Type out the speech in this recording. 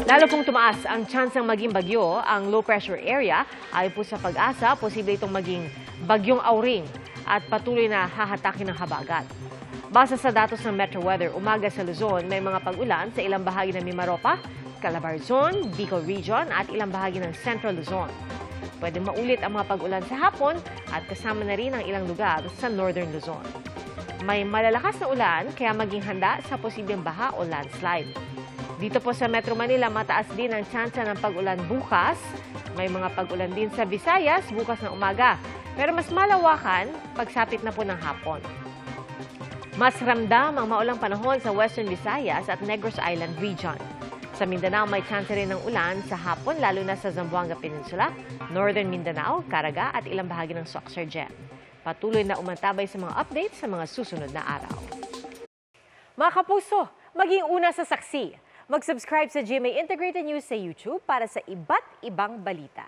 Lalo pong tumaas ang tsansang maging bagyo ang low pressure area. Ayon po sa Pag-asa, posible itong maging bagyong Auring at patuloy na hahatakin ng habagat. Base sa datos ng Metro Weather, umaga sa Luzon, may mga pag-ulan sa ilang bahagi ng Mimaropa, Calabarzon, Bicol Region at ilang bahagi ng Central Luzon. Pwedeng maulit ang mga pag-ulan sa hapon at kasama na rin ang ilang lugar sa Northern Luzon. May malalakas na ulan kaya maging handa sa posibleng baha o landslide. Dito po sa Metro Manila, mataas din ang tsansa ng pag-ulan bukas. May mga pag-ulan din sa Visayas bukas ng umaga. Pero mas malawakan pagsapit na po ng hapon. Mas ramdam ang maulang panahon sa Western Visayas at Negros Island region. Sa Mindanao, may tsansa rin ng ulan sa hapon, lalo na sa Zamboanga Peninsula, Northern Mindanao, Caraga at ilang bahagi ng Sorsogon. Patuloy na umantabay sa mga updates sa mga susunod na araw. Mga kapuso, maging una sa saksi. Mag-subscribe sa GMA Integrated News sa YouTube para sa iba't ibang balita.